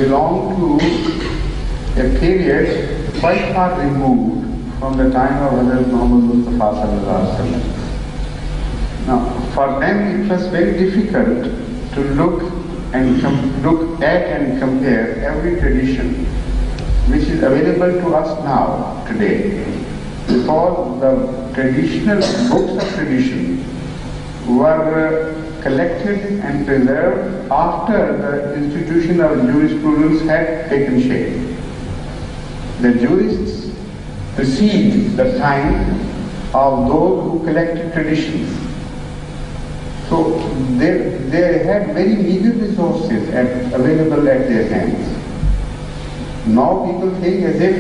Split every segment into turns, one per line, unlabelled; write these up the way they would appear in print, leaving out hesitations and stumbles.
belong to a period quite far removed from the time of Hazrat Muhammad Mustafa sallallahu alaihi wasallam. Now, for them it was very difficult to look at and compare every tradition which is available to us now, today, because the traditional books of tradition were collected and preserved after the institution of jurisprudence had taken shape. The jurists precede the time of those who collected traditions. So they had very meager resources available at their hands. Now people think as if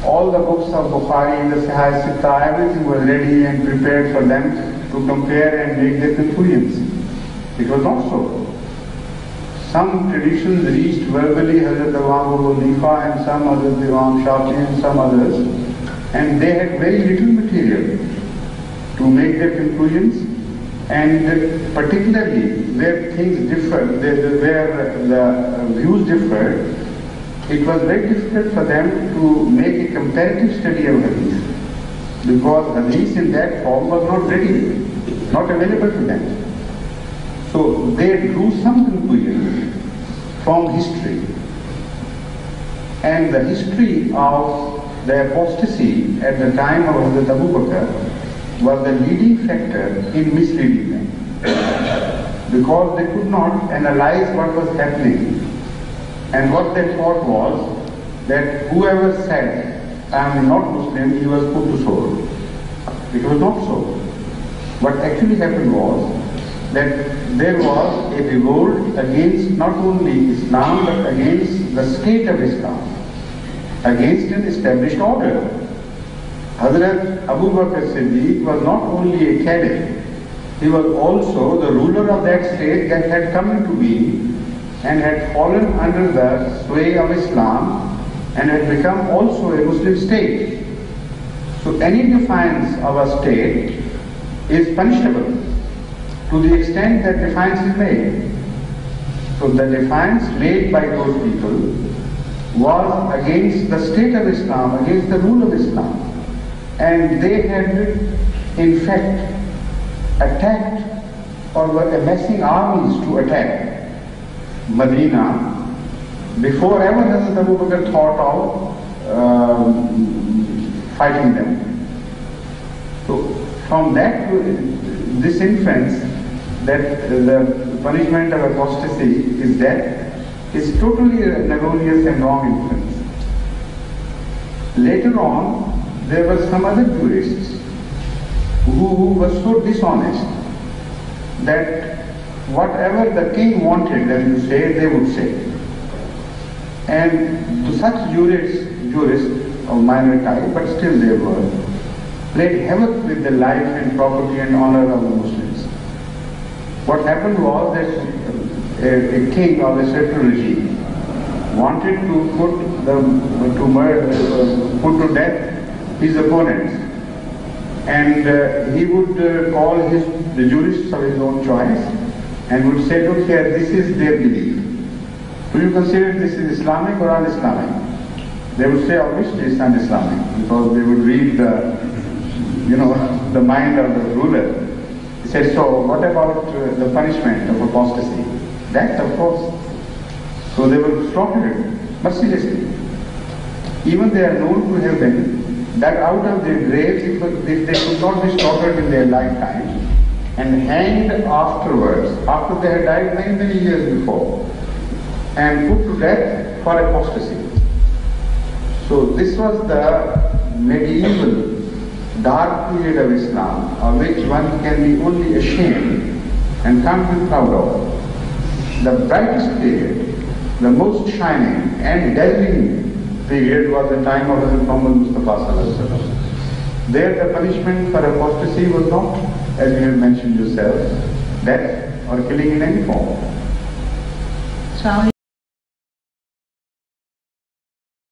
all the books of Bukhari, the Sahih Sitta, everything was ready and prepared for them to compare and make their conclusions. It was not so. Some traditions reached verbally Hazrat Abu Hanifa and some others Imam Shafi and some others, and they had very little material to make their conclusions. And particularly where things differed, where the views differed, it was very difficult for them to make a comparative study of hadith, because hadith in that form was not ready, not available to them. So they drew some conclusions from history, and the history of the apostasy at the time of Hazrat Abu Bakr was the leading factor in misleading them, because they could not analyze what was happening, and what they thought was that whoever said, "I am not Muslim," he was put to sword. It was not so. What actually happened was that there was a revolt against not only Islam but against the state of Islam, against an established order. Hazrat Abu Bakr Siddiq was not only a caliph, he was also the ruler of that state that had come into being and had fallen under the sway of Islam and had become also a Muslim state. So any defiance of a state is punishable to the extent that defiance is made. So the defiance made by those people was against the state of Islam, against the rule of Islam. And they had in fact attacked or were amassing armies to attack Medina before ever Hazrat Abu Bakr thought of fighting them. So from that, this inference that the punishment of apostasy is death is totally an erroneous and wrong inference. Later on, there were some other jurists who were so dishonest that whatever the king wanted them to say, they would say. And to such jurists of minor type, but still they were, played havoc with the life and property and honor of the Muslims. What happened was that a king of a certain regime wanted to put to death his opponents, and he would call the jurists of his own choice and would say, look here, this is their belief. Do you consider this is Islamic or un-Islamic? They would say, obviously it's un-Islamic, because they would read the mind of the ruler. He said, so what about the punishment of apostasy? That, of course. So they were slaughtered mercilessly. Even they are known to have been dug out of their graves if they could not be slaughtered in their lifetime, and hanged afterwards, after they had died many, many years before, and put to death for apostasy. So this was the medieval dark period of Islam, of which one can be only ashamed and can't be proud of. The brightest period, the most shining and dazzling period was the time of Hazrat Muhammad Mustafa sallallahu alaihi wasallam. There the punishment for apostasy was not, as you have mentioned yourself, death or killing in any form.